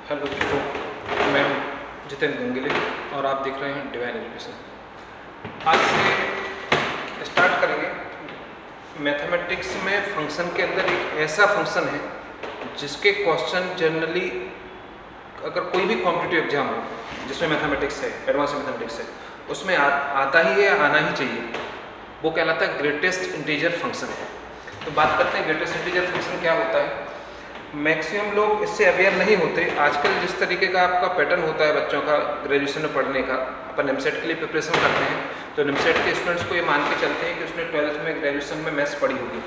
Hello दोस्तों, मैं हूं जितेंद्र गंगुली और आप देख रहे हैं डिवाइन एजुकेशन। आज से स्टार्ट करेंगे। मैथमेटिक्स में फंक्शन के अंदर एक ऐसा फंक्शन है जिसके क्वेश्चन जनरली अगर कोई भी कॉम्पिटिटिव एग्जाम हो जिसमें मैथमेटिक्स है, एडवांस मैथमेटिक्स है, उसमें आता ही है, आना ही चाहिए। वो कहलाता है ग्रेटेस्ट इंटीजर फंक्शन। तो बात करते हैं ग्रेटेस्ट इंटीजर फंक्शन क्या होता है। मैक्सिमम लोग इससे अवेयर नहीं होते। आजकल जिस तरीके का आपका पैटर्न होता है बच्चों का ग्रेजुएशन में पढ़ने का, अपन एमसेट के लिए प्रिपरेशन करते हैं तो एमसेट के स्टूडेंट्स को ये मान के चलते हैं कि उसने 12th में ग्रेजुएशन में मैथ्स पढ़ी होगी।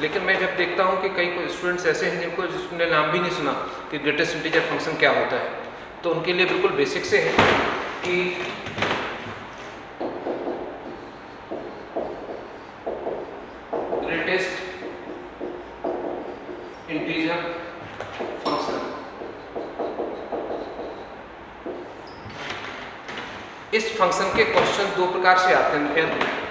लेकिन मैं जब देखता हूँ कि कई स्टूडेंट्स ऐसे हैं जिसने नाम भी नहीं सुना कि ग्रेटेस्ट इंटीजर फंक्शन क्या होता है, तो उनके लिए बिल्कुल बेसिक से है कि ग्रेटेस्ट इंटीजर फंक्शन, इस फंक्शन के क्वेश्चन दो प्रकार से आते हैं,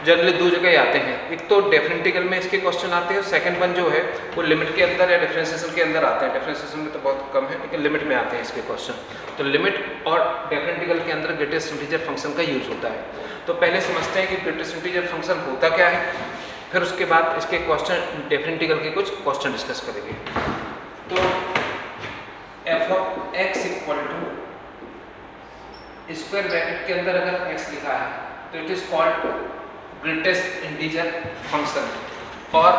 जनरली दो जगह आते हैं। एक तो डेफिनेटिकल में इसके क्वेश्चन आते हैं, सेकंड वन जो है वो लिमिट के अंदर या डिफरेंशिएशन के अंदर आते हैं। डिफरेंशिएशन में तो बहुत कम है, लेकिन लिमिट में आते हैं इसके क्वेश्चन। तो लिमिट और डेफिनेटिकल के अंदर ग्रेटेस्ट इंटीजर फंक्शन का यूज होता है। तो पहले समझते हैं कि ग्रेटेस्ट इंटीजर फंक्शन होता क्या है, फिर उसके बाद इसके क्वेश्चन डेफिनेटिकल के कुछ क्वेश्चन डिस्कस करेंगे। तो f of x equal to square bracket के अंदर अगर x लिखा है तो it is called greatest integer function, और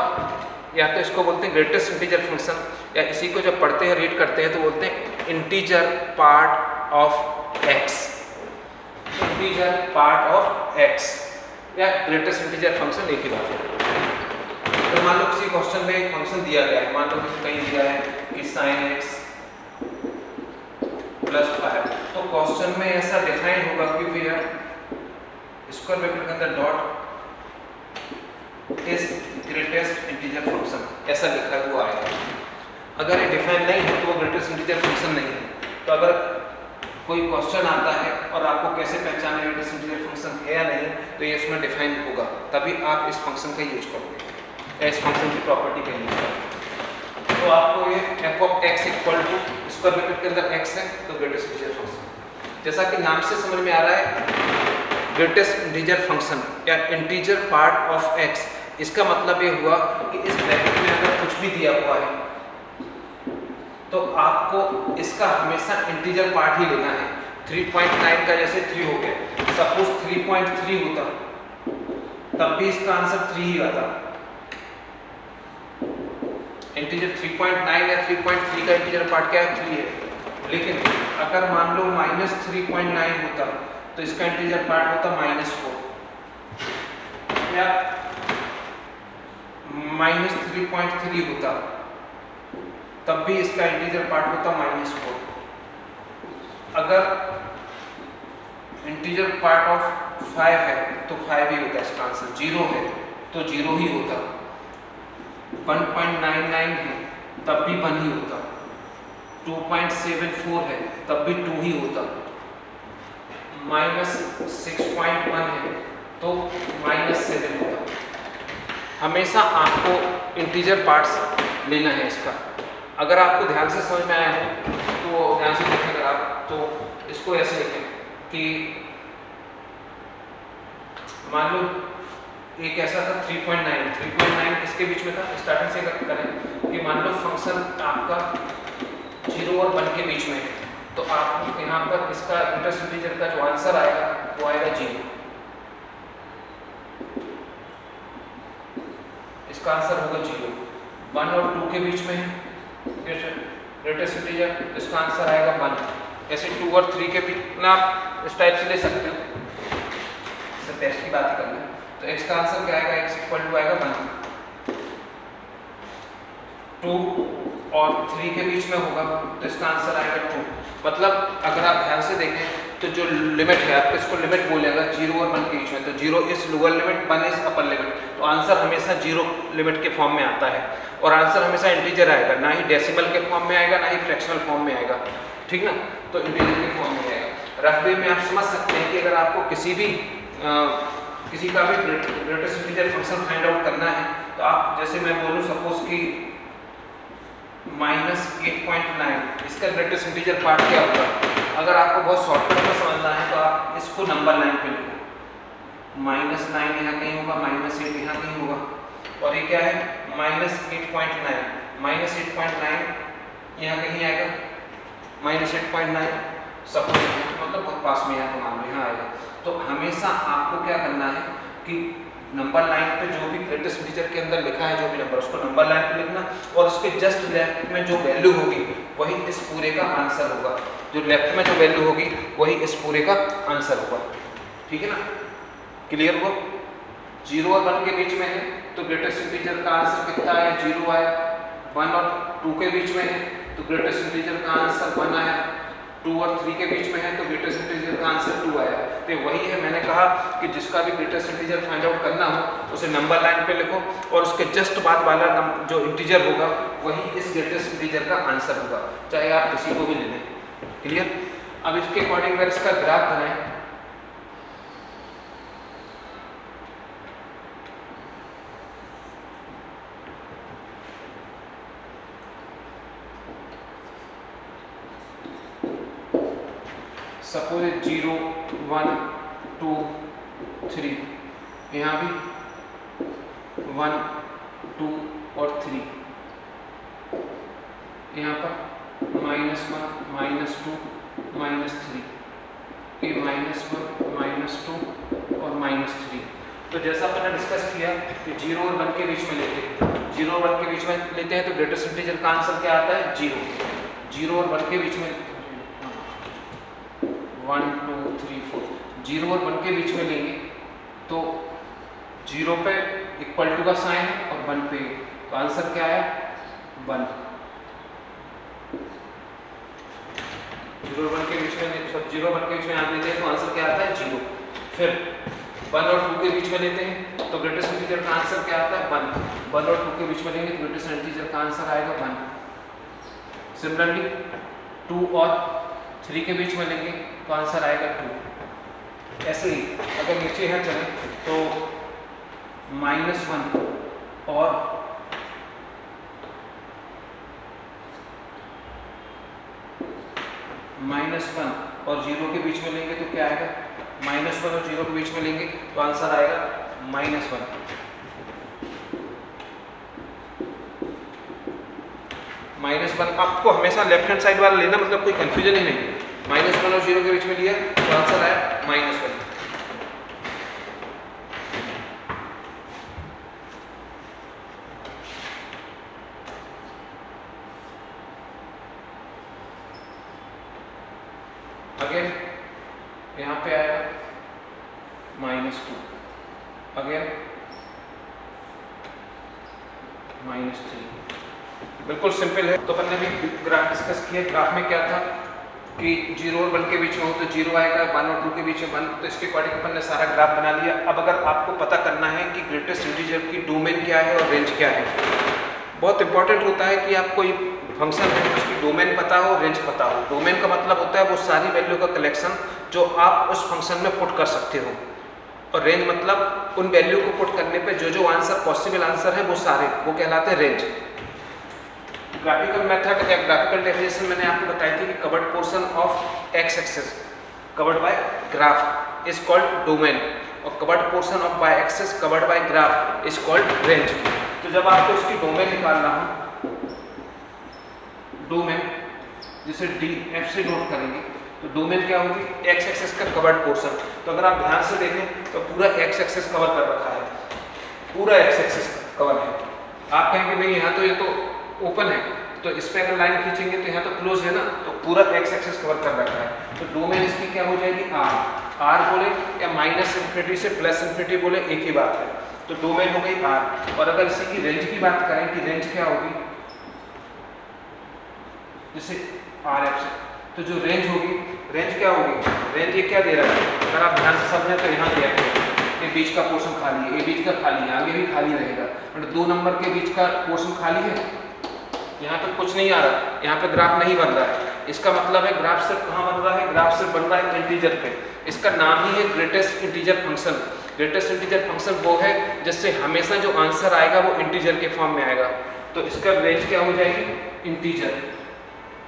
या तो इसको बोलते हैं ग्रेटेस्ट इंटीजर फंक्शन, या इसी को जब पढ़ते हैं रीड करते हैं तो बोलते हैं integer part of x, integer part of x या ग्रेटेस्ट इंटीजर फंक्शन एक ही बात है। तो मान लो किसी क्वेश्चन में एक फंक्शन दिया गया है, मान लो कि कहीं दिया है कि sin x प्लस 5, तो क्वेश्चन में ऐसा डिफाइन होगा कि भैया स्क्वायर ब्रैकेट के अंदर dot is greatest integer function, ऐसा लिखा हुआ आएगा। अगर ये डिफाइन नहीं है तो वो ग्रेटेस्ट इंटीजर फंक्शन नहीं है। तो अगर कोई क्वेश्चन आता है और आपको कैसे पहचाने ग्रेटेस्ट इंटीजर फंक्शन है या नहीं, तो ये इसमें डिफाइन होगा, तभी आप इस फंक्शन का यूज करोगे या इस फंक्शन की प्रॉपर्टी का यूज करोगे। तो आपको ये f of x equal to square bracket के अंदर x है तो ग्रेटेस्ट इंटीजर फंक्शन, जैसा कि नाम से समझ में आ रहा है ग्रेटेस्ट इंटीजर फंक्शन या इंटीजर पार्ट ऑफ x, इसका मतलब ये हुआ कि इस ब्रैकेट में अगर कुछ भी दिया हुआ है तो आपको इसका हमेशा इंटीजर पार्ट ही लेना है। 3.9 का जैसे 3 हो गया, सपोज 3.3 होता तब भी इसका आंसर 3 ही आता। इंटीजर 3.9 या 3.3 का इंटीजर पार्ट क्या है, 3 है। लेकिन अगर मान लो -3.9 होता तो इसका इंटीजर पार्ट होता -4, या -3.3 होता तब भी इसका इंटीजर पार्ट होता -4। अगर इंटीजर पार्ट ऑफ 5 है तो 5 ही होता इसका आंसर, 0 है तो 0 ही होता, 1.99 है तब भी 1 ही होता, 2.74 है तब भी 2 ही होता, -6.1 है तो -7 होता। हमेशा आपको इंटीजर पार्ट्स लेना है इसका। अगर आपको ध्यान से समझ में आया हो तो ध्यान से देखें अगर आप, तो इसको ऐसे लिखें कि मान लो एक ऐसा था 3.9 किसके बीच में था, स्टार्टिंग से करें कि मान लो फंक्शन आपका 0 और 1 के बीच में है, तो आप यहाँ पर इसका ग्रेटेस्ट इंटीजर का जो आंसर आएगा वो आएगा 0। इसका आंसर होगा 0। 1 और 2 के बीच में है ग्रेटेस्ट इंटीजर, इसका आंसर आएगा 1। ऐसे 2 और 3 के बीच में आप इस टाइप से ले सकते हो, सिर्फ टेस्ट की बात करनी है। तो x का आंसर क्या आएगा, x इक्वल टू आएगा 1। 2 और 3 के बीच में होगा तो इसका आंसर आएगा 2। मतलब अगर आप ध्यान से देखें तो जो लिमिट है, आप इसको लिमिट बोलेगा 0 और 1 के बीच में, तो 0 is lower limit, 1 is upper limit, तो आंसर हमेशा 0 लिमिट के फॉर्म में आता है। और आंसर हमेशा इंटीजर आएगा, ना ही डेसिमल के फॉर्म में आएगा ना ही फ्रैक्शनल फॉर्म में आएगा, ठीक ना। तो इंटीजर के फॉर्म में आएगा। रफ वे में आप समझ सकते हैं कि अगर आपको किसी का भी greatest integer function find out करना है तो आप, जैसे मैं बोलूँ सपोज कि -8.9, इसका ग्रेटेस्ट इंटीजर पार्ट क्या होगा? अगर आपको बहुत शॉर्टकट में समझना है तो आप इसको नंबर लाइन पे लिखो, -9 यहाँ कहीं होगा, -8 यहाँ कहीं होगा, और ये क्या है -8.9, -8.9 यहाँ कहीं आएगा, -8.9 सपोज मतलब बहुत पास में यहाँ तो मान लो यहाँ आएगा। तो हमेशा आपको क्या करना है कि नंबर लाइन पे जो भी ग्रेटेस्ट इंटीजर के अंदर लिखा है जो भी नंबर, उसको नंबर लाइन पे लिखना, और उसके जस्ट लेफ्ट में जो वैल्यू होगी वही इस पूरे का आंसर होगा। जो लेफ्ट में जो वैल्यू होगी वही इस पूरे का आंसर होगा। ठीक है ना, क्लियर हुआ? 0 और 1 के बीच में है तो ग्रेटेस्ट इंटीजर का आंसर कितना आया? 0 आया। 1 और 2 के बीच में है तो ग्रेटेस्ट इंटीजर का आंसर 1 आया। 2 और 3 के बीच में है तो ग्रेटेस्ट इंटीजर का आंसर 2 आया। तो वही है, मैंने कहा कि जिसका भी ग्रेटेस्ट इंटीजर फाइंड आउट करना हो उसे नंबर लाइन पे लिखो, और उसके जस्ट बाद वाला जो इंटीजर होगा वही इस ग्रेटेस्ट इंटीजर का आंसर होगा, चाहे आप किसी को भी ले लें। क्लियर? अब इसके अकॉर्डिंग अगर इसका ग्राफ बनाएं, सपोज 0 1 2 3, यहाँ भी 1 2 और 3, यहाँ पर -1 -2 -3, ये -1 -2 और -3। तो जैसा मैंने डिस्कस किया कि 0 और 1 के बीच में लेते हैं, 0 और 1 के बीच में लेते हैं तो ग्रेटेस्ट इंटीजर का आंसर क्या आता है? 0। 0 और 1 के बीच में 1 2 3 4, 0 और 1 के बीच में लेंगे तो 0 पे इक्वल टू का साइन है और 1 पे, तो आंसर क्या आया? 1। 0 और 1 के बीच में 0 और 1 के बीच में आप लेते हैं तो आंसर क्या आता है? 0। फिर 1 और 2 के बीच में लेते हैं तो ग्रेटेस्ट इंटीजर का आंसर क्या आता है? 1। 1 और 2 के बीच में लेंगे तो ग्रेटेस्ट इंटीजर का आंसर आएगा 1। सिमिलरली 2 और 3 के बीच में लेंगे तो आंसर आएगा 2। ऐसे ही अगर नीचे यहाँ चले तो -1 और -1 और 0 के बीच में लेंगे तो क्या आएगा? -1 और 0 के बीच में लेंगे तो आंसर आएगा -1। -1 आपको हमेशा लेफ्ट हैंड साइड वाला लेना, मतलब कोई कंफ्यूजन ही नहीं। -1 और 0 के बीच में लिया तो आंसर आया -1। अगेन यहाँ पे आएगा -2, अगेन -3। बिल्कुल सिंपल है। तो अपन ने भी ग्राफ डिस्कस किया। ग्राफ में क्या था कि 0 और 1 के बीच में हो तो 0 आएगा, 1 और 2 के बीच में 1, तो इसके अकॉर्डिंग अपन ने सारा ग्राफ बना लिया। अब अगर आपको पता करना है कि ग्रेटेस्ट इंटीजर की डोमेन क्या है और रेंज क्या है, बहुत इंपॉर्टेंट होता है कि आप कोई फंक्शन है उसकी डोमेन पता हो, रेंज पता हो। डोमेन का मतलब होता है वो सारी वैल्यू का कलेक्शन जो आप उस फंक्शन में पुट कर सकते हो, और रेंज मतलब उन वैल्यू को पुट करने पे जो जो आंसर पॉसिबल आंसर है वो सारे, वो कहलाते हैं रेंज। ग्राफिकल मेथड या ग्राफिकल डेफिनेशन मैंने आपको बताई थी कि covered portion of x axis covered by graph is called domain, और covered portion of y axis covered by graph is called range. तो जब आपको इसकी डोमेन निकालना हो, डोमेन जिसे डी एफ से नोट करेंगे, तो डोमेन क्या होगी? एक्स एक्सिस का कवर्ड पोर्शन। तो अगर आप ध्यान से देखें तो पूरा एक्स एक्सिस कवर कर रखा है, पूरा एक्स एक्सिस कवर है। आप कहेंगे नहीं यहाँ तो ये तो ओपन है, तो इस पे अगर लाइन खींचेंगे तो यहाँ तो क्लोज है ना, तो पूरा एक्स एक्सिस कवर कर रखा है। तो डोमेन इसकी क्या हो जाएगी? आर बोले या -∞ से +∞ बोले एक ही बात है। तो डोमेन हो गई आर। और अगर इसी की रेंज की बात करें कि रेंज क्या होगी, जैसे आर एफ से, तो जो रेंज होगी, रेंज क्या होगी? रेंज ये क्या दे रहा है? अगर आप ध्यान से समझें तो यहाँ दिया है ये बीच का पोर्शन खाली है, ये बीच का खाली है, आगे भी खाली रहेगा, बट 2 नंबर के बीच का पोर्शन खाली है, यहाँ पे कुछ नहीं आ रहा, यहाँ पे ग्राफ नहीं बन रहा है। इसका मतलब है ग्राफ सिर्फ कहाँ बन रहा है? ग्राफ सिर्फ बन रहा है इंटीजर पे। इसका नाम ही है greatest integer function. Greatest integer function वो है जिससे हमेशा जो आंसर आएगा वो इंटीजर के फॉर्म में आएगा। तो इसका रेंज क्या हो जाएगी? इंटीजर,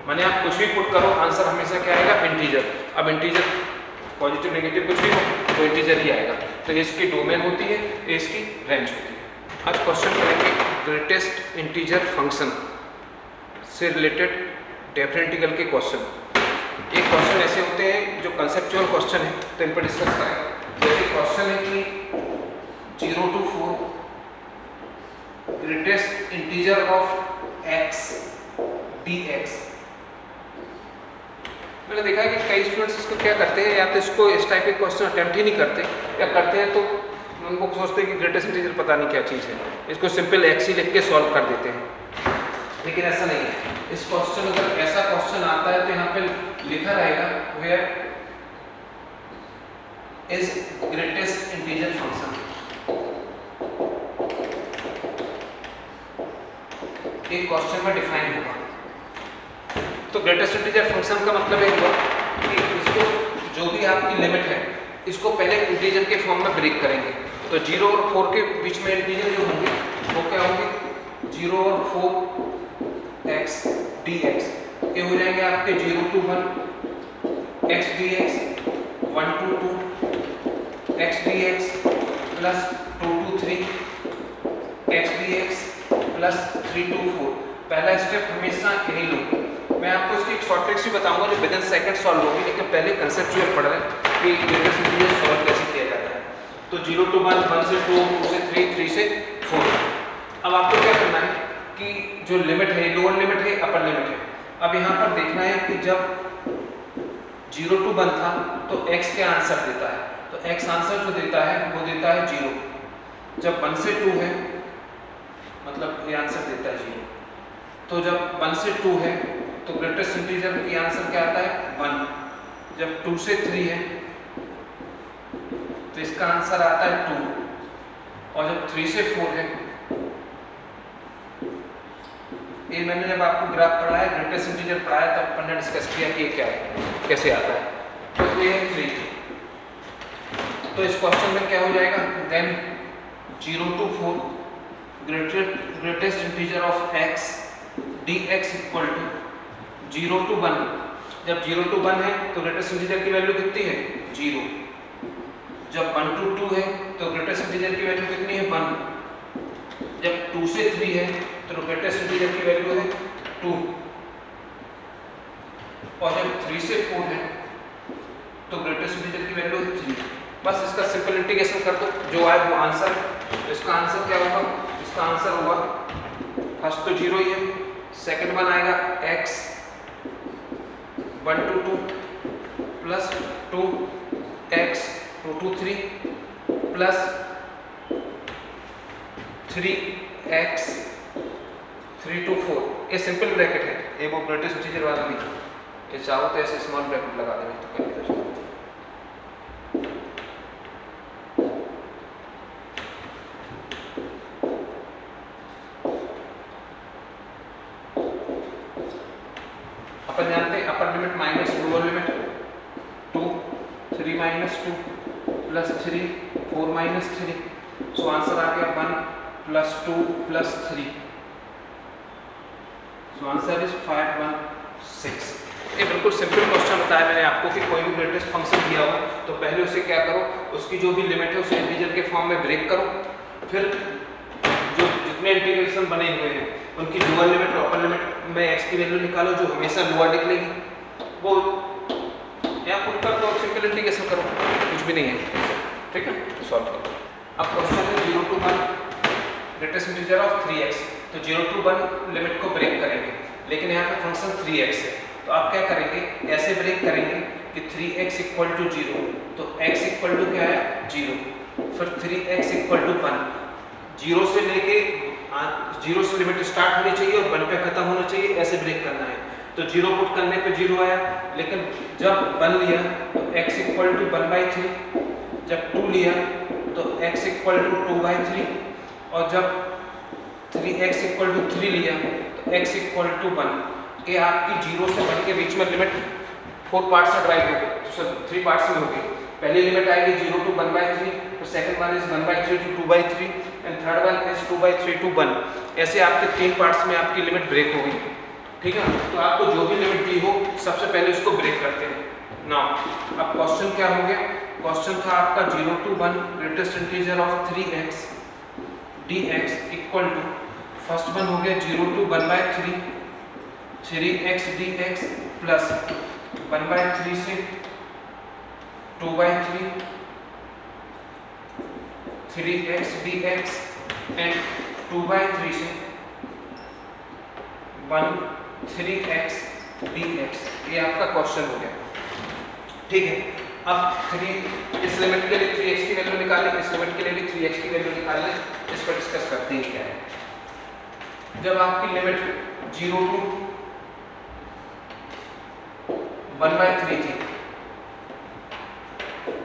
माने आप कुछ भी पुट करो आंसर हमेशा क्या आएगा, इंटीजर। अब इंटीजर पॉजिटिव नेगेटिव कुछ भी हो तो इंटीजर ही आएगा। तो इसकी डोमेन होती है, इसकी रेंज होती है। आज क्वेश्चन करेंगे ग्रेटेस्ट इंटीजर फंक्शन से रिलेटेड डिफरेंशियल के क्वेश्चन। एक क्वेश्चन ऐसे होते हैं जो कंसेप्चुअल क्वेश्चन है, तो इन पर डिस्कस करेंगे। जैसे क्वेश्चन है कि 0 to 4 greatest integer of x dx। मैंने देखा है कि कई स्टूडेंट्स इसको क्या करते हैं, या तो इसको इस टाइप के क्वेश्चन अटेम्प्ट ही नहीं करते, या करते हैं तो उनको सोचते हैं कि ग्रेटेस्ट इंटीजर पता नहीं क्या चीज़ है, इसको सिंपल x ही लिख के सॉल्व कर देते हैं। लेकिन ऐसा नहीं है। इस क्वेश्चन अगर ऐसा क्वेश्चन आता है तो यहाँ पे लिखा रहेगा where is greatest integer function. एक क्वेश्चन में डिफाइन होगा। तो ग्रेटेस्ट इंटीजर फंक्शन का मतलब ये हुआ कि इसको जो भी आपकी लिमिट है इसको पहले इंटीजर के फॉर्म में ब्रेक करेंगे। तो 0 और 4 के बीच में इंटीजर जो होंगे वो क्या होंगे, 0 और 4 x dx। ये हो जाएंगे आपके 0 to 1 x dx, 1 to 2 x dx plus 2 to 3 x dx plus 3 to 4। पहला स्टेप हमेशा यही लो। मैं आपको इसकी एक शॉर्ट ट्रिक्स भी बताऊंगा जो विदिन सेकंड सॉल्व होगी, लेकिन पहले कंसेप्चुअल पढ़ लें कि ग्रेटेस्ट इंटीजर सॉल्व कैसे किया जाता है। तो 0 to 1, 1 से 2, 2 से 3, 3 से 4। अब आपको क्या करना है कि जो लिमिट है, लोअर लिमिट है, अपर लिमिट है। अब यहाँ पर देखना है कि जब 0 to 1 था तो x क्या आंसर देता है, तो x आंसर जो देता है वो देता है 0। जब 1 से 2 है मतलब ये आंसर देता है 0। तो जब 1 से 2 है तो ग्रेटेस्ट इंटीजर की आंसर क्या आता है 1। जब 2 से 3 है तो इसका आंसर आता है 2। और जब 3 से 4 है, ये मैंने जब आपको ग्राफ पढ़ाया, ग्रेटेस्ट इंटीजर पढ़ाया, तब अपन ने डिस्कस किया कि ये क्या है, कैसे आता है। तो ये है 3। तो इस क्वेश्चन में क्या हो जाएगा, then 0 to 4 greatest integer of x dx equal to 0 to 1। जब 0 to 1 है तो ग्रेटेस्ट इंटीजर की वैल्यू कितनी है 0। जब 1 to 2 है तो ग्रेटेस्ट इंटीजर की वैल्यू कितनी है 1। जब 2 से 3 है तो ग्रेटेस्ट इंटीजर की वैल्यू है 2। और जब 3 से 4 है तो ग्रेटेस्ट इंटीजर की वैल्यू है 3। बस इसका सिंपल इंटीग्रेशन कर दो, जो आए वो आंसर। इसका आंसर क्या होगा, इसका आंसर होगा फर्स्ट तो 0 ही है, सेकंड वन आएगा x 1 to 2 plus 2x 2 to 3 plus 3x 3 to 4। ये सिंपल ब्रैकेट है, ये वो ग्रेटेस्ट इंटीजर वाला नहीं। ये चाहो तो ऐसे स्मॉल ब्रैकेट लगा देंगे तो कर दो। अपन जानते हैं upper limit minus lower limit 2, 3 minus 2 plus 3, 4 minus 3। So answer आ गया 1 plus 2 plus 3। So answer is 5, 1, 6। ये बिल्कुल सिंपल क्वेश्चन बताया मैंने आपको कि कोई भी ग्रेटेस्ट फंक्शन दिया हो तो पहले उसे क्या करो, उसकी जो भी लिमिट है उसे इंटीजर के फॉर्म में ब्रेक करो। फिर जो जितने इंटीग्रेशन बने हुए हैं उनकी लोअर लिमिट और अपर लिमिट में x की वैल्यू निकालो जो हमेशा लोअर निकलेगी, वो यहाँ पुट कर दो, सिंपल इंटीग्रेशन करो, कुछ भी नहीं है। ठीक है, सॉल्व करो। अब क्वेश्चन है 0 to 1 greatest integer of 3x। तो 0 to 1 लिमिट को ब्रेक करेंगे, लेकिन यहाँ पे फंक्शन 3x है, तो आप क्या करेंगे, ऐसे ब्रेक करेंगे कि 3x इक्वल टू 0। तो x इक्वल टू क्या है 0, फिर 3x इक्वल टू 1। 0 से लेके 0 से लिमिट स्टार्ट होनी चाहिए और 1 पे खत्म होना चाहिए, ऐसे ब्रेक करना है। तो 0 पुट करने पे 0 आया, लेकिन जब 1 लिया तो x इक्वल टू 1/3। जब 2 लिया तो x इक्वल टू 2/3। और जब 3x इक्वल टू 3 लिया तो x इक्वल टू 1। ये आपकी 0 से 1 के बीच में लिमिट 4 पार्ट्स में डिवाइड हो गई, 3 पार्ट्स में होगी। पहली लिमिट आएगी 0 to 1/3, तो second one is 1/3 to 2/3 and third one is 2/3 to 1। ऐसे आपके 3 पार्ट्स में आपकी लिमिट ब्रेक होगी। ठीक है। तो आपको जो भी लिमिट दी हो सबसे पहले उसको ब्रेक करते हैं। नाउ अब क्वेश्चन क्या हो गया, क्वेश्चन था आपका 0 to 1 greatest integer of 3x dx equal to, first one हो गया 0 to 1/3 3x dx प्लस 1/3 से 2/3 3x dx एंड 2/3 से 3x dx। ये आपका क्वेश्चन हो गया, ठीक है। अब 3 इस लिमिट के लिए 3x की वैल्यू निकालें, इस लिमिट के लिए भी 3x की वैल्यू निकालें, इस पर डिस्कस करते हैं क्या है। जब आपकी लिमिट 0 to 1/3 थी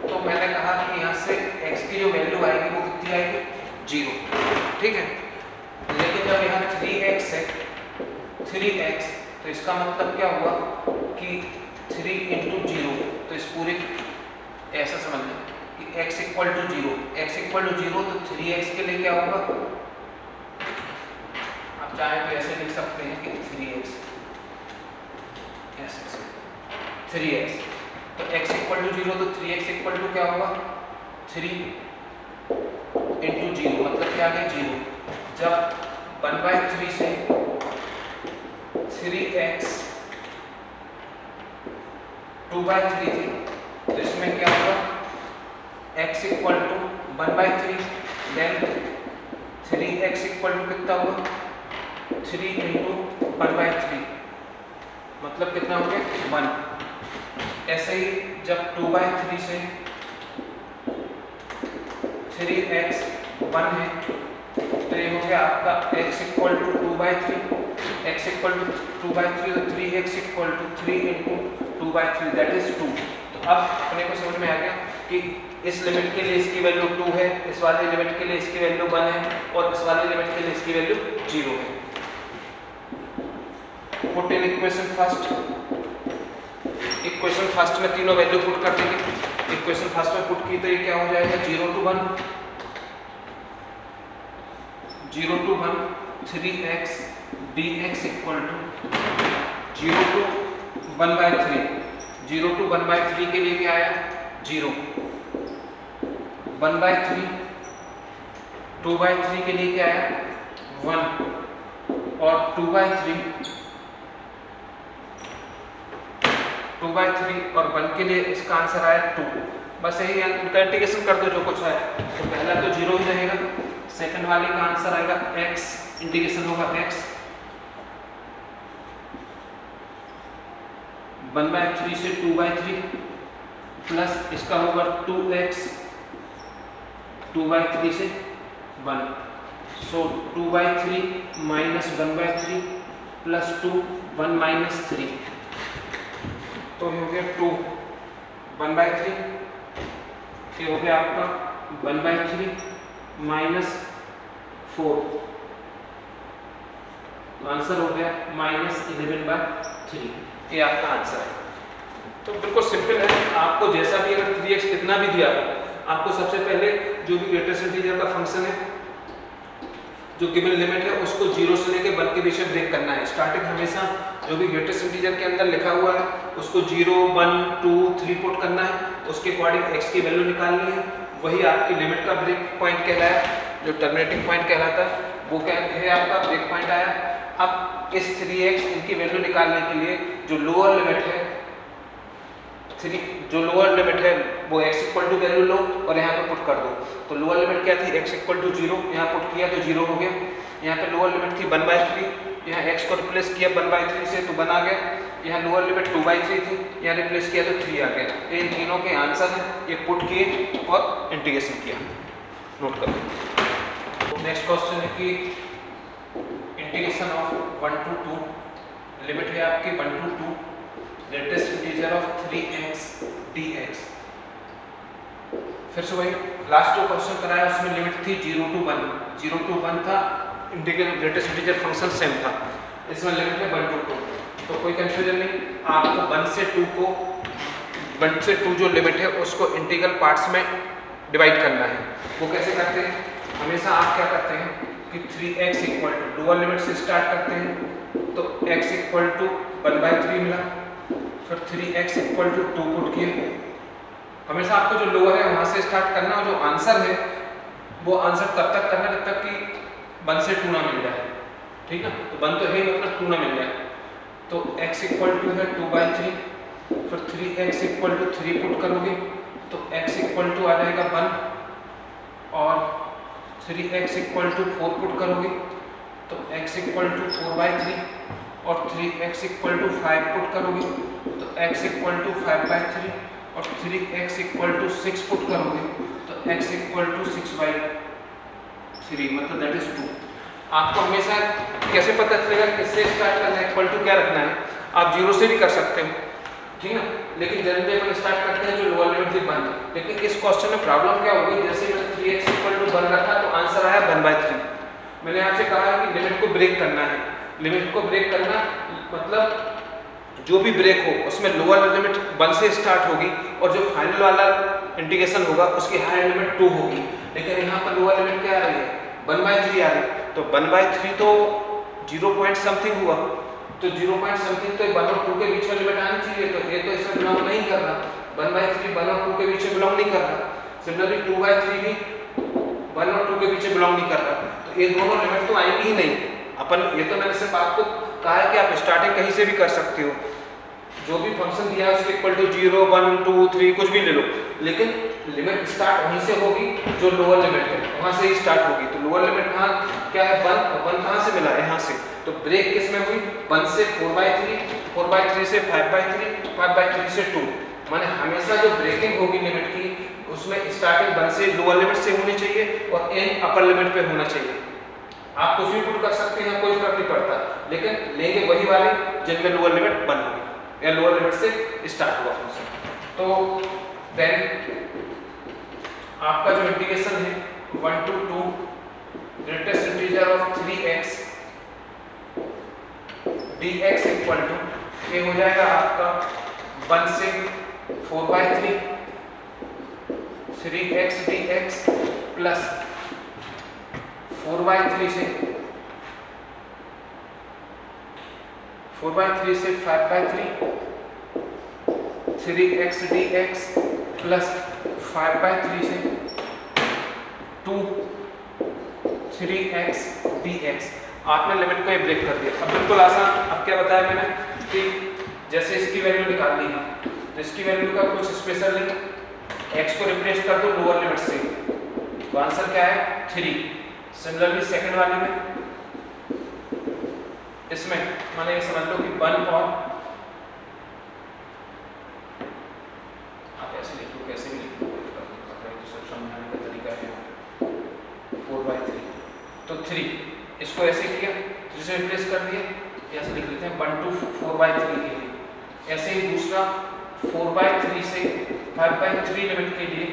तो मैंने कहा कि यहाँ से x की जो वैल्यू आएगी वो कितनी आएगी, 0, ठीक है। लेकिन जब यहाँ 3x है 3x, तो इसका मतलब क्या हुआ कि 3 into 0, तो इस पूरे ऐसा समझ लें कि x equal to 0, x equal to 0, तो 3x के लिए क्या होगा, आप चाहें तो ऐसे लिख सकते हैं कि 3x ऐसे 3x, तो x इक्वल टू 0, तो 3x इक्वल टू क्या होगा, 3 into 0, मतलब क्या आ गया 0। जब 1/3 से 3x 2/3 थी तो इसमें क्या होगा, x equal to 1/3, then 3x equal to कितना होगा, 3 into 1/3, मतलब कितना हो गया 1। ऐसे ही जब 2/3 से 3x 1 है तो ये हो गया आपका x equal to 2/3, x equal to 2/3, तो 3x equal to 3 into 2/3 that is 2। तो अब अपने को समझ में आ गया कि इस लिमिट के लिए इसकी वैल्यू 2 है, इस वाले लिमिट के लिए इसकी वैल्यू 1 है और इस वाले लिमिट के लिए इसकी वैल्यू 0 है। Put in equation first, equation first में तीनों वैल्यू पुट कर देंगे। इक्वेशन फर्स्ट में पुट की तो ये क्या हो जाएगा, 0 to 1 3x dx equal to 0 to 1/3, 0 to 1/3 के लिए क्या आया 0, 1/3 2/3 के लिए क्या आया 1 और 2/3 और 1 के लिए इसका आंसर आया 2। बस यही इनका इंटीग्रेशन कर दो जो कुछ है, तो पहला तो 0 ही रहेगा, सेकंड वाले का आंसर आएगा x, इंटीग्रेशन होगा x 1/3 से 2/3 प्लस इसका होगा 2x 2/3 से 1, सो 2/3 माइनस 1/3 प्लस 2 1 माइनस 3, तो ये हो गया 2 1/3, ये हो गया आपका 1/3 माइनस 4, तो आंसर हो गया -11/3, ये आपका आंसर है। तो बिल्कुल सिंपल है, आपको जैसा भी अगर 3x कितना भी दिया आपको सबसे पहले जो भी ग्रेटेस्ट इंटीजर का फंक्शन है, जो गिवन लिमिट है, उसको 0 से लेकर 1 के बीच में ब्रेक करना है। स्टार्टिंग हमेशा जो भी ग्रेटेस्ट इंटीजर के अंदर लिखा हुआ है उसको 0 1 2 3 पुट करना है, उसके अकॉर्डिंग x की वैल्यू निकालनी है, वही आपकी लिमिट का ब्रेक पॉइंट कहलाया, जो टर्मिनेटिंग पॉइंट कहलाता है वो क्या है, आपका ब्रेक पॉइंट आया। अब इस 3x इनकी वैल्यू निकालने के लिए जो लोअर लिमिट है जो लोअर लिमिट है वो x इक्वल टू वैल्यू लो और यहाँ पे पुट कर दो। तो लोअर लिमिट क्या थी, x इक्वल टू 0, यहाँ पुट किया तो 0 हो गया। यहाँ पे लोअर लिमिट थी 1/3, यहाँ x को रिप्लेस किया 1/3 से तो 1 आ गया। यहाँ लोअर लिमिट 2/3 थी, यहाँ रिप्लेस किया तो 3 आ गया। इन तीनों के आंसर है, ये पुट किए और इंटीग्रेशन किया, नोट कर लो। नेक्स्ट क्वेश्चन है कि इंटीग्रेशन ऑफ 1 to 2, लिमिट है आपकी 1 to 2 greatest integer of 3x dx। फिर से वही लास्ट जो क्वेश्चन कराया उसमें लिमिट थी 0 to 1, 0 to 1 था, integral greatest integer function same था, इसमें लिमिट है 1 to 2, तो कोई कंफ्यूजन नहीं। आपको 1 से 2 को 1 से 2 जो लिमिट है उसको इंटीग्रल पार्ट्स में डिवाइड करना है। वो कैसे करते हैं, हमेशा आप क्या करते हैं कि 3x equal to lower limit से स्टार्ट करते हैं तो x इक्वल टू 1/3 मिला, फिर 3x इक्वल टू 2 पुट किए। हमेशा आपको जो लोअर है वहाँ से स्टार्ट करना, और जो आंसर है वो आंसर तब तक करना जब तक कि 1 से 2 ना मिल जाए, ठीक है। तो 1 तो है मतलब 2 ना मिल जाए। तो x इक्वल टू है 2/3, फिर 3x इक्वल टू 3 पुट करोगे तो x इक्वल टू आ जाएगा 1, और 3x इक्वल टू 4 पुट करोगे तो x इक्वल टू 4/3, और 3x इक्वल टू 5 पुट करोगे तो x इक्वल टू 5/3, और 3x इक्वल टू 6 पुट करोगे तो x इक्वल टू 6/3, मतलब दैट इज 2। आपको हमेशा कैसे पता चलेगा किससे स्टार्ट करना है, इक्वल टू क्या रखना है। आप 0 से भी कर सकते हो, ठीक है ना, लेकिन जनरली अपन स्टार्ट करते हैं जो लोअर लिमिट थी 1। लेकिन इस क्वेश्चन में प्रॉब्लम क्या होगी, जैसे मैंने 3x इक्वल टू 1 रखा तो आंसर आया 1/3। मैंने आपसे कहा है कि लिमिट को ब्रेक करना है। लिमिट को ब्रेक करना मतलब जो भी ब्रेक हो उसमें लोअर लिमिट 1 से स्टार्ट होगी, और जो फाइनल वाला इंटीग्रेशन होगा उसकी हायर लिमिट 2 होगी। लेकिन यहाँ पर लोअर लिमिट क्या आ रही है, 1/3 आ रही है। तो 1/3 तो 0 पॉइंट समथिंग हुआ, तो 0 पॉइंट समथिंग तो 1 और 2 के बीच में लिमिट आनी चाहिए। तो ये तो इसमें बिलोंग नहीं कर रहा, 1/3 1 और 2 के बीच में बिलोंग नहीं कर रहा। सिमिलरली 2/3 भी 1 और 2 के बीच में बिलोंग नहीं कर रहा। तो ये दोनों लिमिट तो आएंगी ही नहीं। अपन ये तो मैंने सिर्फ आपको कहा है कि आप स्टार्टिंग कहीं से भी कर सकते हो, जो भी फंक्शन दिया है उसके इक्वल टू 0 1 2 3 कुछ भी ले लो, लेकिन लिमिट स्टार्ट वहीं से होगी जो लोअर लिमिट है वहां से ही स्टार्ट होगी। तो लोअर लिमिट कहाँ क्या है, 1 कहाँ से मिला, यहाँ से। तो ब्रेक किस में हुई, 1 से 4/3, 4/3 से 5/3, 5/3 से 2। माने हमेशा जो ब्रेकिंग होगी लिमिट की उसमें स्टार्टिंग 1 से लोअर लिमिट से होनी चाहिए और एंड अपर लिमिट पे होना चाहिए। आप कुछ भी पुट कर सकते हैं, कोई फर्क नहीं पड़ता, लेकिन लेंगे वही वाले जिनमें लोअर लिमिट 1 होगी या लोअर लिमिट से स्टार्ट हुआ फंक्शन। तो देन आपका जो इंटीग्रेशन है 1 to 2 greatest integer of 3x dx equal to ये हो जाएगा आपका 1 से 4/3 3x dx प्लस 4/3 से 5/3 3x dx प्लस 5/3 से 2 3x dx। आपने लिमिट को ये ब्रेक कर दिया। अब बिल्कुल आसान, अब क्या बताया मैंने कि जैसे इसकी वैल्यू निकालनी है तो इसकी वैल्यू का कुछ स्पेशल नहीं, x को रिप्लेस कर दो लोअर लिमिट से, तो आंसर क्या है 3। सिमिलरली सेकंड वाले में इसमें माने ये समझ लो कि 1 और आप ऐसे लिख लो, कैसे भी लिख लो, समझाने का तरीका है 4/3 तो 3, इसको ऐसे किया जिसे रिप्लेस कर दिया, ऐसे लिख लेते हैं 1 to 4/3 के लिए। ऐसे ही दूसरा 4/3 से 5/3 लिमिट के लिए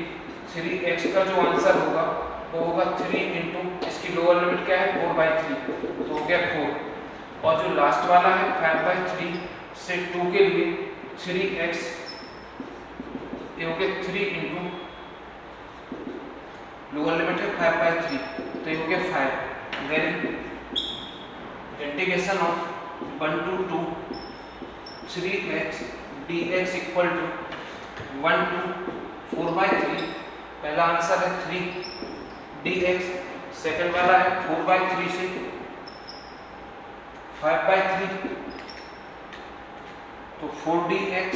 3x का जो आंसर होगा वो होगा 3 इंटू इसकी लोअर लिमिट क्या है 4/3, तो हो गया 4। और जो लास्ट वाला है 5/3 से 2 के लिए 3x, ये हो गया 3 इंटू लोअर लिमिट है 5/3, तो ये हो गया 5। Then integration of 1 to 2 3x dx equal to 1 to 4/3, पहला आंसर है 3 dx, सेकंड वाला है 4/3 से 5/3 तो 4 dx,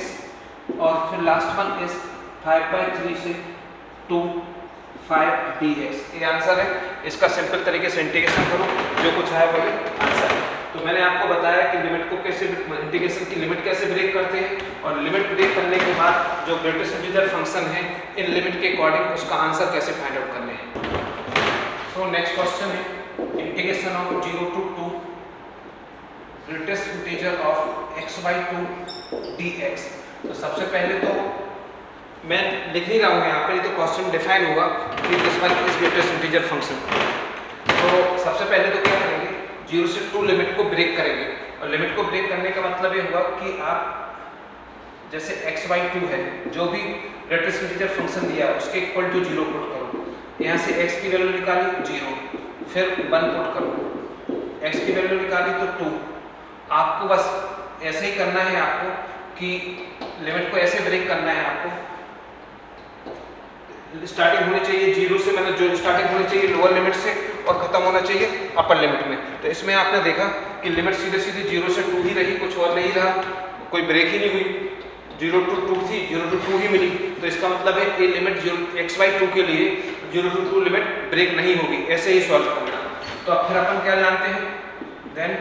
और फिर लास्ट वन इज 5/3 से 2 5 dx। ये आंसर है। इसका सिंपल तरीके से इंटीग्रेशन करो, जो कुछ है वही आंसर है। तो मैंने आपको बताया कि लिमिट को कैसे, इंटीग्रेशन की लिमिट कैसे ब्रेक करते हैं, और लिमिट ब्रेक करने के बाद जो ग्रेटेस्ट इंटीजर फंक्शन है इन लिमिट के अकॉर्डिंग उसका आंसर कैसे फाइंड आउट करने हैं। तो नेक्स्ट क्वेश्चन है integration of 0 to 2 greatest integer of x/2 dx। तो सबसे पहले तो मैं लिख नहीं रहा हूँ यहाँ पर, तो क्वेश्चन डिफाइन होगा कि this one is greatest integer function. तो सबसे पहले तो क्या करेंगे, 0 से 2 लिमिट को ब्रेक करेंगे। और लिमिट को ब्रेक करने का मतलब ये होगा कि आप जैसे x/2 है, जो भी ग्रेटेस्ट इंटीजर फंक्शन दिया उसके इक्वल टू 0 पुट करो। यहाँ से x की वैल्यू निकाली 0, फिर 1 पुट करो, x की वैल्यू निकाली तो 2, आपको बस ऐसे ही करना है आपको कि लिमिट को ऐसे ब्रेक करना है आपको। स्टार्टिंग होनी चाहिए जीरो से, मतलब जो स्टार्टिंग होनी चाहिए लोअर लिमिट से और खत्म होना चाहिए अपर लिमिट में। तो इसमें आपने देखा कि लिमिट सीधे सीधे जीरो से 2 ही रही, कुछ और नहीं रहा, कोई ब्रेक ही नहीं हुई, 0 to 2 थी, 0 to 2 ही मिली। तो इसका मतलब है ये लिमिट x/2 के लिए 0 to 2 लिमिट ब्रेक नहीं होगी। ऐसे ही सॉल्व करना। तो अब फिर अपन क्या जानते हैं, देन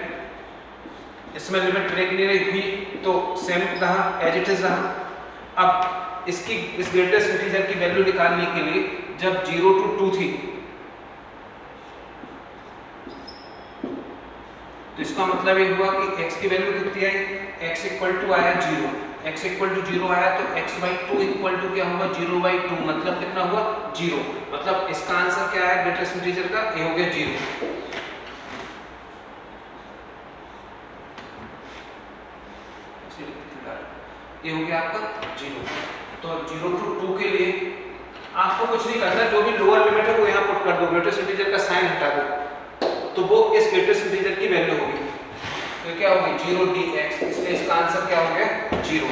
इसमें लिमिट ब्रेक नहीं रही हुई तो सेम रहा, एज इट इज रहा। अब इसकी इस ग्रेटेस्ट इंटीजर की वैल्यू निकालने के लिए जब 0 to 2 थी तो इसका मतलब ये हुआ कि x की वैल्यू कितनी आई, x इक्वल टू आया 0, x इक्वल टू 0 आया तो x/2 इक्वल टू क्या हुआ 0/2, मतलब कितना हुआ 0। मतलब इसका आंसर क्या है ग्रेटेस्ट इंटीजर का, ये हो गया 0। ये हो गया आपका 0। तो 0 to 2 के लिए आपको कुछ नहीं करना, जो भी लोअर लिमिट है वो यहाँ पुट कर दो, ग्रेटेस्ट इंटीजर का साइन हटा दो, तो वो इस ग्रेटेस्ट इंटीजर की वैल्यू होगी। तो क्या होगी 0dx, इसलिए इसका आंसर क्या हो गया 0।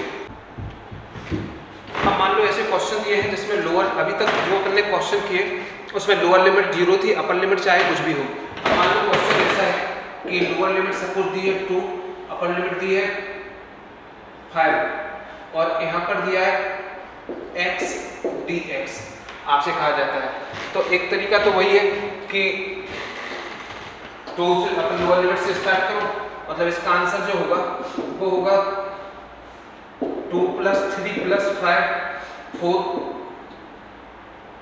अब मान लो ऐसे क्वेश्चन दिए हैं जिसमें लोअर, अभी तक जो अपने क्वेश्चन किए उसमें लोअर लिमिट 0 थी, अपर लिमिट चाहे कुछ भी हो। अब मान लो क्वेश्चन ऐसा है कि लोअर लिमिट सपोज दी है 2, अपर लिमिट दी है 5 और यहाँ पर दिया है x dx, आपसे कहा जाता है। तो एक तरीका तो वही है कि 2 से अपन लोअर लिमिट से स्टार्ट करो, मतलब इसका आंसर जो होगा वो होगा 2 + 3 + 5 4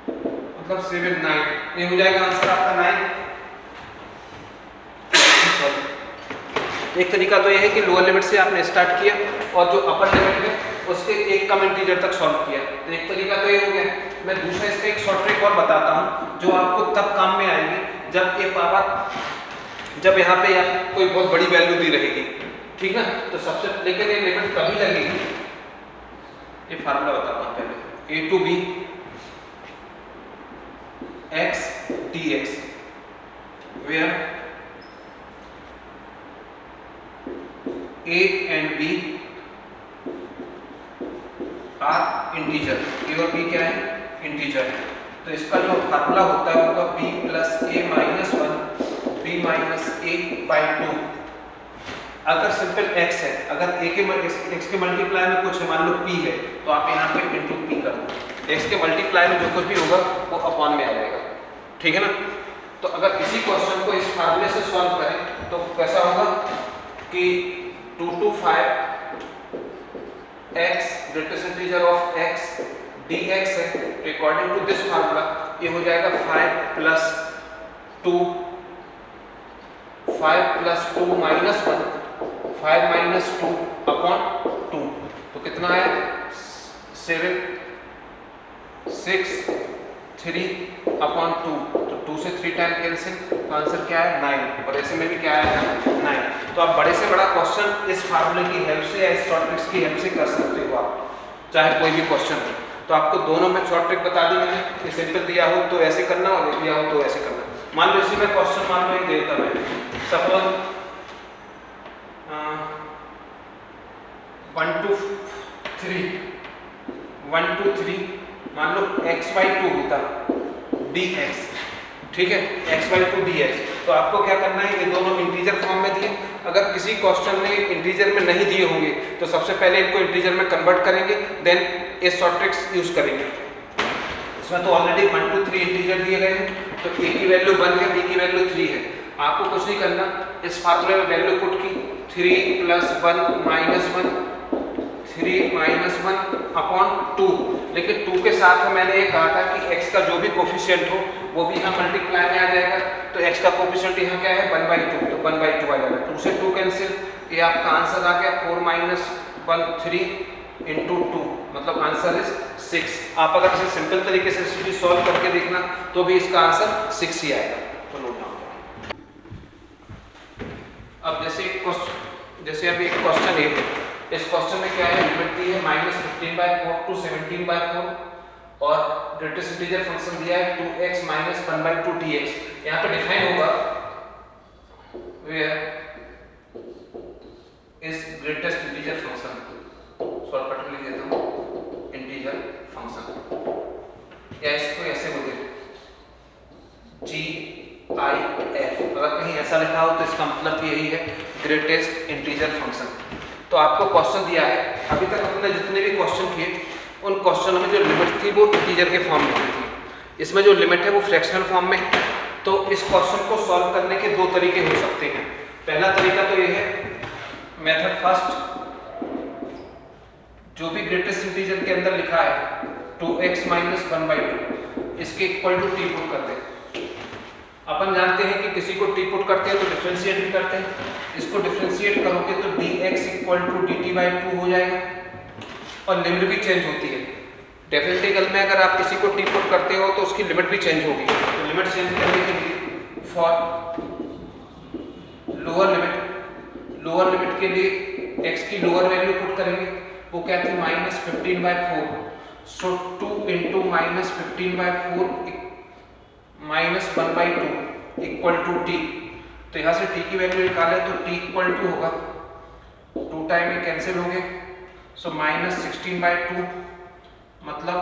मतलब 7 9, ये हो जाएगा आंसर आपका 9। एक तरीका तो ये है कि लोअर लिमिट से आपने स्टार्ट किया और जो अपर लिमिट है उसके एक कम इंटीजर तक सॉल्व किया। तो एक तरीका तो ये हो गया। मैं दूसरा इसका एक शॉर्ट ट्रिक और बताता हूँ जो आपको तब काम में आएगी जब यहाँ पे कोई बहुत बड़ी वैल्यू दी रहेगी, ठीक ना। तो सबसे लेकिन ये लिमिट तभी लगेगी, ये फार्मूला बताता हूँ पहले, a to b x dx where a and b are integer, a और बी क्या है इंटीजर है। तो इसका जो फार्मूला होता है वो b + a - 1 b - a/2। अगर सिंपल x है, अगर x के मल्टीप्लाई में कुछ मान लो p है तो आप यहाँ पे इंटू p कर दो, x के मल्टीप्लाई में जो कुछ भी होगा वो अपॉन में आ जाएगा, ठीक है ना। तो अगर इसी क्वेश्चन को इस फार्मूले से सॉल्व करें तो कैसा होगा कि 2 to 5 x greatest integer of x dx है, अकॉर्डिंग टू दिस फार्मूला ये हो जाएगा 5 + 2 -1 5 - 2 तो कितना है 7 6 3/2, तो 2 से 3 टाइम कैंसिल, तो आंसर क्या है 9। और ऐसे में भी क्या है 9। तो आप बड़े से बड़ा क्वेश्चन इस फार्मूले की हेल्प से या इस शॉर्ट ट्रिक्स की हेल्प से कर सकते हो आप, चाहे कोई भी क्वेश्चन हो। तो आपको दोनों में शॉर्ट ट्रिक बता दी मैंने, कि सिंपल दिया हो तो ऐसे करना और दिया हो तो ऐसे करना। मान लो इसी में क्वेश्चन मान लो ये देता मैं सपोज 1 to 3 मान लो x/2 होता dx, ठीक है x/2 dx। तो आपको क्या करना है, ये दोनों इंटीजर फॉर्म में दिए, अगर किसी क्वेश्चन में इंटीजर में नहीं दिए होंगे तो सबसे पहले इनको इंटीजर में कन्वर्ट करेंगे, देन ये शॉर्ट ट्रिक्स यूज करेंगे। इसमें तो ऑलरेडी 1 to 3 इंटीजर दिए गए हैं, तो a की वैल्यू 1 है, b की वैल्यू 3 है। आपको कुछ नहीं करना, इस फार्मूले में वैल्यू पुट की 3 + 1 - 1 3 - 1/2, लेकिन 2 के साथ में मैंने ये कहा था कि x का जो भी कोफिशिएंट हो वो भी यहाँ मल्टीप्लाई में आ जाएगा। तो x का कोफिशिएंट यहाँ क्या है 1/2, तो 1/2 आ जाएगा, 2 से 2 कैंसिल, ये आपका आंसर आ गया 4 - 1 3 × 2, मतलब आंसर इज 6। आप अगर इसे सिंपल तरीके से सॉल्व करके देखना तो भी इसका आंसर 6 ही आएगा। तो नोट डाउन करें। अब जैसे अभी एक क्वेश्चन है, इस क्वेश्चन में क्या है लिमिट दी है -15/4 to 17/4 और ग्रेटेस्ट इंटीजर फंक्शन दिया है 2x - 1/2 dx। यहाँ पे डिफाइन होगा where is greatest integer function, shortcut में लिख देता हूँ इंटीजर फंक्शन, या इसको ऐसे बोलते हैं GIF। अगर कहीं ऐसा लिखा हो तो इसका मतलब यही है ग्रेटेस्ट इंटीजर फंक्शन। तो आपको क्वेश्चन दिया है, अभी तक हमने जितने भी क्वेश्चन किए उन क्वेश्चनों में जो लिमिट थी वो इंटीजर के फॉर्म में थी, इसमें जो लिमिट है वो फ्रैक्शनल फॉर्म में। तो इस क्वेश्चन को सॉल्व करने के दो तरीके हो सकते हैं। पहला तरीका तो ये है मेथड फर्स्ट, जो भी ग्रेटेस्ट इंटीजर के अंदर लिखा है 2x - 1/2 इसके इक्वल टू टी पुट कर दें। अपन जानते हैं कि किसी को टी पुट करते हैं तो डिफरेंशिएट भी करते हैं, इसको डिफरेंशिएट करोगे तो dx = dt/2 हो जाएगा और लिमिट भी चेंज होती है। डेफिनेटिकल में अगर आप किसी को टी पुट करते हो तो उसकी लिमिट भी चेंज होगी। तो लिमिट चेंज करने के लिए फॉर लोअर लिमिट के लिए x की लोअर वैल्यू पुट करेंगे, वो क्या थी -15/4। सो 2 × -15/4 -1/2 = t। तो यहाँ से t की वैल्यू निकाले तो t = होगा 2 टाइम ये कैंसिल हो गए, सो -16/2 मतलब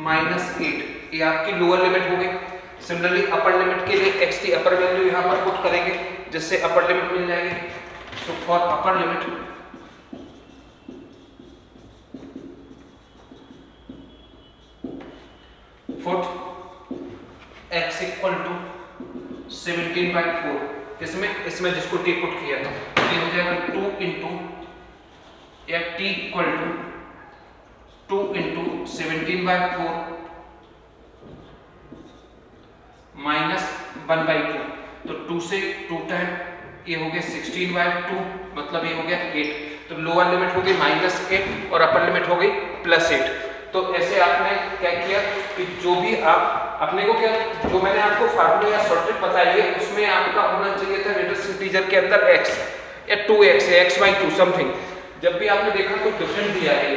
-8। ये आपकी लोअर लिमिट हो गई। सिमिलरली अपर लिमिट के लिए x की अपर वैल्यू यहाँ पर पुट करेंगे जिससे अपर लिमिट मिल जाएगी। So for upper limit foot x = 17/4, इसमें जिसको t पुट किया था ये हो जाएगा 2 × या t = 2 × 17/4 -1/2। तो 2 से 2 टाइम ये हो गया 16/2 मतलब ये हो गया 8। तो लोअर लिमिट हो गई -8 और अपर लिमिट हो गई +8। तो ऐसे आपने क्या किया कि जो भी आप अपने को क्या, जो मैंने आपको फार्मूला या शॉर्टकट बताई है उसमें आपका होना चाहिए था ग्रेटेस्ट इंटीजर के अंदर x या 2x या x/2 समथिंग। जब भी आपने देखा तो डिफरेंट दिया है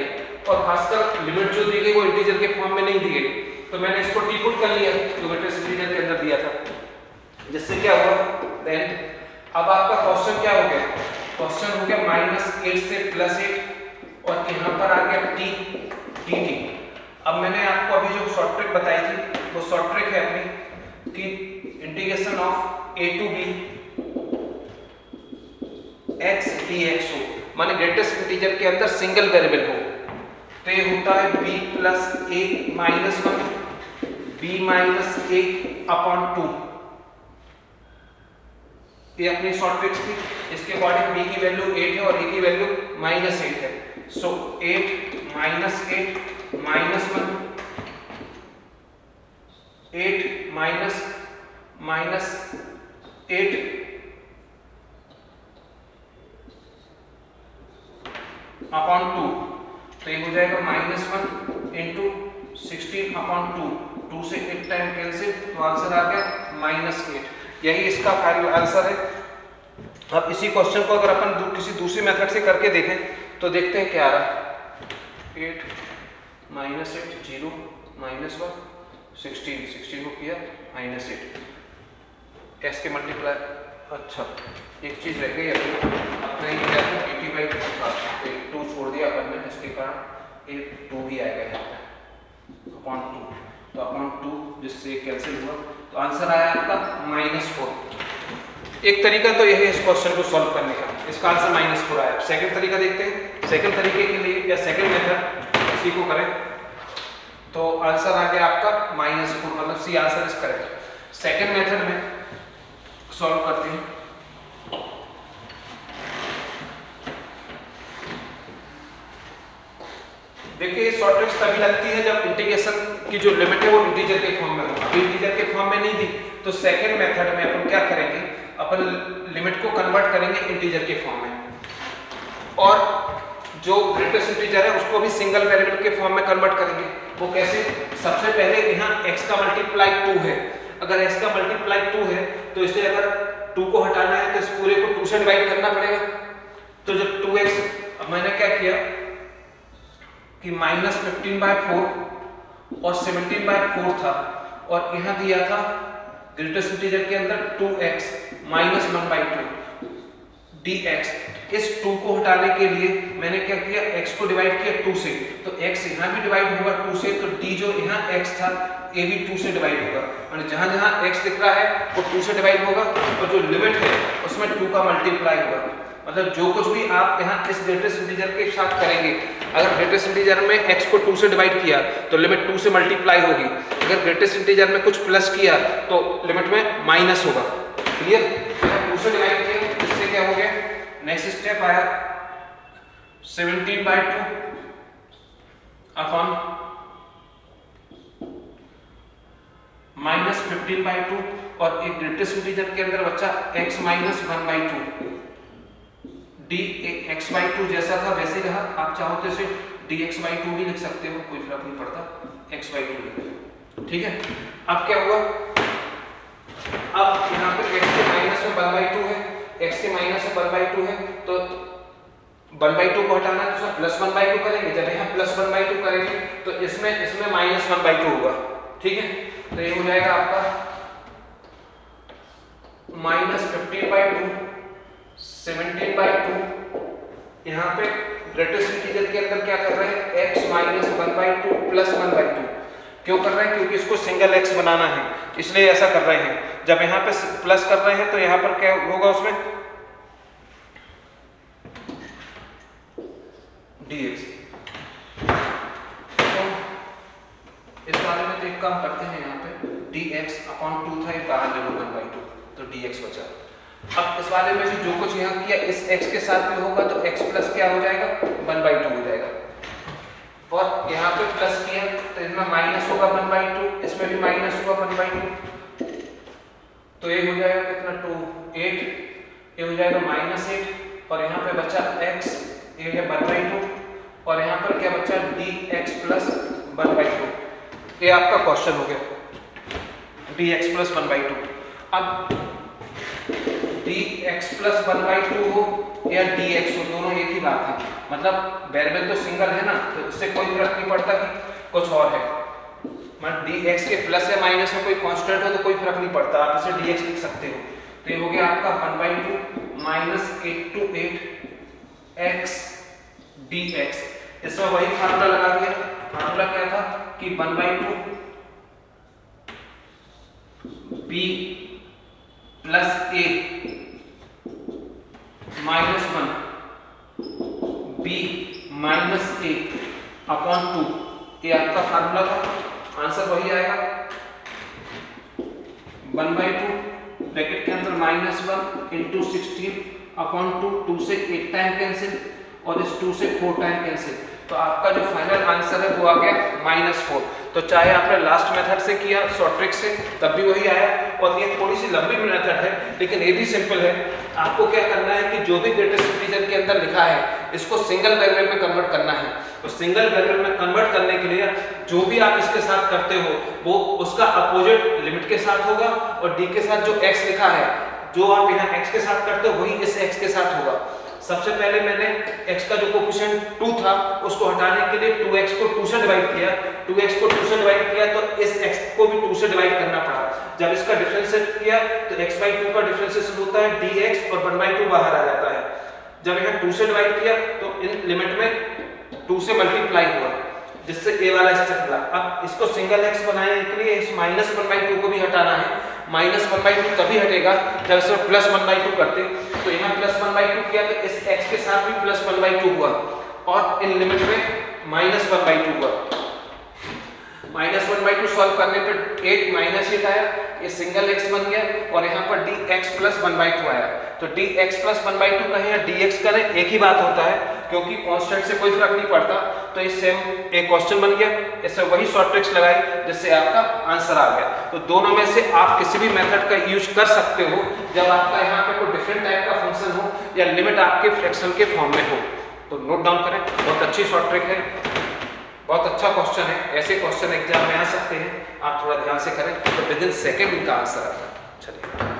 और खासकर लिमिट जो दी गई वो इंटीजर के फॉर्म में नहीं दी गई, तो मैंने इसको टी पुट कर लिया जो ग्रेटेस्ट इंटीजर के अंदर दिया था, जिससे क्या हुआ देन अब आपका क्वेश्चन क्या हो गया, क्वेश्चन हो गया -8 से +8 और यहाँ पर आ गया t dt। अब मैंने आपको अभी जो शॉर्ट ट्रिक बताई थी वो शॉर्ट ट्रिक है अपनी कि integration of a to b x dx हो, माने ग्रेटेस्ट इंटीजर के अंदर सिंगल वेरिएबल हो, तो ये होता है b + a - 1 b - a/2। ये अपनी शॉर्ट ट्रिक्स थी। इसके अकॉर्डिंग b की वैल्यू 8 है और a की वैल्यू -8 है। सो 8 - 8 - 1 8 -8 अपॉन 2, तो ये हो जाएगा -1 × 16/2। 2 से 8 टाइम कैंसिल तो आंसर आ गया -8। यही इसका फाइनल आंसर है। अब इसी क्वेश्चन को अगर अपन किसी दूसरी मेथड से करके देखें तो देखते हैं क्या आ रहा है। 8 - 8 0 -1 16 को किया -8 x के मल्टीप्लाई। अच्छा एक चीज़ रह गई अपने ये क्या था 80/2 था, तो 2 छोड़ दिया अपन ने, जिसके कारण ये 2 भी आएगा यहाँ पे अपॉन 2, तो अपॉन 2 जिससे कैंसिल हुआ तो आंसर आया आपका -4। एक तरीका तो यह है इस क्वेश्चन को सॉल्व करने का, इसका आंसर -4 आया। सेकंड तरीका देखते हैं। सेकंड तरीके के लिए या सेकंड मेथड इसी को करें तो आंसर आ गया आपका -4, मतलब C answer is correct. Second method में सॉल्व करते हैं। देखिए शॉर्ट ट्रिक्स तभी लगती है जब इंटीग्रेशन की जो लिमिट है वो इंटीजर के फॉर्म में हो। अभी इंटीजर के फॉर्म में नहीं दी तो सेकंड मेथड में अपन क्या करेंगे, अपन लिमिट को कन्वर्ट करेंगे इंटीजर के फॉर्म में और जो ग्रेटेस्ट इंटीजर है उसको भी सिंगल वेरिएबल के फॉर्म में कन्वर्ट करेंगे। वो कैसे, सबसे पहले यहाँ x का मल्टीप्लाई 2 है, अगर x का मल्टीप्लाई 2 है तो इसे अगर 2 को हटाना है तो इस पूरे को 2 से डिवाइड करना पड़ेगा। तो जब 2x, अब मैंने क्या किया कि -15/4 और 17/4 था और यहाँ दिया था ग्रेटेस्ट इंटीजर के अंदर 2x -1/2। dx, इस 2 को हटाने के लिए मैंने क्या किया, x को डिवाइड किया 2 से, तो x यहाँ भी डिवाइड होगा 2 से, तो d जो यहाँ x था ये भी 2 से डिवाइड होगा, और जहाँ जहाँ x दिख रहा है वो 2 से डिवाइड होगा, और जो लिमिट है उसमें 2 का मल्टीप्लाई होगा। मतलब जो कुछ भी आप यहाँ इस ग्रेटेस्ट इंटीजर के साथ करेंगे, अगर ग्रेटेस्ट इंटीजर में x को 2 से डिवाइड किया तो लिमिट 2 से मल्टीप्लाई होगी, अगर ग्रेटेस्ट इंटीजर में कुछ प्लस किया तो लिमिट में माइनस होगा। क्लियर? 2 से डिवाइड किया, इससे क्या हो गया, नेक्स्ट स्टेप आया 17/2 अपॉन -15/2, और एक ग्रेटेस्ट इंटीजर के अंदर बच्चा x माइनस 1/2, dx/2 जैसा था वैसे रहा, आप चाहो तो इसे dx/2 भी लिख सकते हो, कोई फर्क नहीं पड़ता, x/2। ठीक है, अब क्या हुआ, अब यहाँ पे x के माइनस में 1/2 है, x के माइनस में 1/2 है, तो 1/2 को हटाना है तो प्लस 1/2 करेंगे, जब यहाँ प्लस 1/2 करेंगे तो इसमें माइनस 1/2 होगा। ठीक है, तो ये हो जाएगा आपका -15/2, 17/2। यहाँ पे ग्रेटेस्ट इंटीजर के अंदर क्या कर रहे हैं, x माइनस 1/2 प्लस 1/2। क्यों कर रहे हैं, क्योंकि इसको सिंगल x बनाना है, इसलिए ऐसा कर रहे हैं। जब यहाँ पे प्लस कर रहे हैं तो यहाँ पर क्या होगा, उसमें dx। तो इस बारे में तो एक काम करते हैं, यहाँ पे dx/2 था, ये बाहर ले लो 1/2, तो dx बचा। अब इस वाले में भी जो कुछ यहाँ किया इस x के साथ में होगा, तो x प्लस क्या हो जाएगा, 1/2 हो जाएगा, और यहाँ पे प्लस किया तो इसमें माइनस होगा 1/2, इसमें भी माइनस होगा 1/2, तो ये हो जाएगा कितना, 2 8, ये हो जाएगा -8, और यहाँ पे बचा x, ये है 1/2, और यहाँ पर क्या बचा, dx प्लस 1/2। ये आपका क्वेश्चन हो गया, dx प्लस 1/2। अब dx प्लस 1/2 हो या dx हो, दोनों एक ही बात है, मतलब वेरिएबल तो सिंगल है ना, तो इससे कोई फर्क नहीं पड़ता कि कुछ और है, मतलब dx के प्लस या माइनस में कोई कांस्टेंट हो तो कोई फर्क नहीं पड़ता, आप इसे dx लिख सकते हो। तो ये हो गया आपका 1/2 -8 to 8 x dx। इसमें वही फार्मूला लगा दिया, फार्मूला क्या था कि 1/2 b plus a -1 b minus a upon 2, ये आपका फार्मूला था, आंसर वही आएगा 1/2 ब्रैकेट के अंदर -1 इंटू 16 अपॉन 2 से 8 टाइम कैंसिल, और इस 2 से 4 टाइम कैंसिल, तो आपका जो फाइनल आंसर है वो आ गया -4। तो चाहे आपने लास्ट मेथड से किया शॉर्ट ट्रिक से तब भी वही आया, और ये थोड़ी सी लंबी मेथड है लेकिन ये भी सिंपल है। आपको क्या करना है कि जो भी ग्रेटेस्ट इंटीजर के अंदर लिखा है इसको सिंगल वेरिएबल में कन्वर्ट करना है, तो सिंगल वेरिएबल में कन्वर्ट करने के लिए जो भी आप इसके साथ करते हो वो उसका अपोजिट लिमिट के साथ होगा, और d के साथ जो x लिखा है, जो आप यहाँ x के साथ करते हो वही इस x के साथ होगा। सबसे पहले मैंने x का जो कोफिशिएंट 2 था उसको हटाने के लिए 2x को 2 से डिवाइड किया, 2x को 2 से डिवाइड किया तो इस x को भी 2 से डिवाइड करना पड़ा। जब इसका डिफरेंशिएट किया तो x/2 का डिफरेंशिएशन होता है dx, और 1/2 बाहर आ जाता है। जब यहाँ 2 से डिवाइड किया तो इन लिमिट में 2 से मल्टीप्लाई हुआ, जिससे a वाला स्टेप मिला। अब इसको सिंगल x बनाने के लिए इस -1/2 को भी हटाना है, -1/2 तभी हटेगा जब इसमें +1/2 करते, तो यहाँ +1/2 किया तो इस x के साथ भी +1/2 हुआ, और इन लिमिट में -1/2 हुआ। -1/2 सॉल्व करने पर 8 -8 आया, ये सिंगल x बन गया, और यहाँ पर dx प्लस 1/2 आया। तो dx प्लस 1/2 कहें या dx करें एक ही बात होता है, क्योंकि कांस्टेंट से कोई फर्क नहीं पड़ता। तो ये सेम एक क्वेश्चन बन गया, इससे वही शॉर्ट ट्रिक्स लगाई जिससे आपका आंसर आ गया। तो दोनों में से आप किसी भी मेथड का यूज कर सकते हो जब आपका यहाँ पे कोई डिफरेंट टाइप का फंक्शन हो या लिमिट आपके फ्रैक्शन के फॉर्म में हो। तो नोट डाउन करें, बहुत अच्छी शॉर्ट ट्रिक है, बहुत अच्छा क्वेश्चन है। ऐसे क्वेश्चन एग्जाम में आ सकते हैं, आप थोड़ा ध्यान से करें तो विद इन सेकेंड इनका आंसर आता है। चलिए।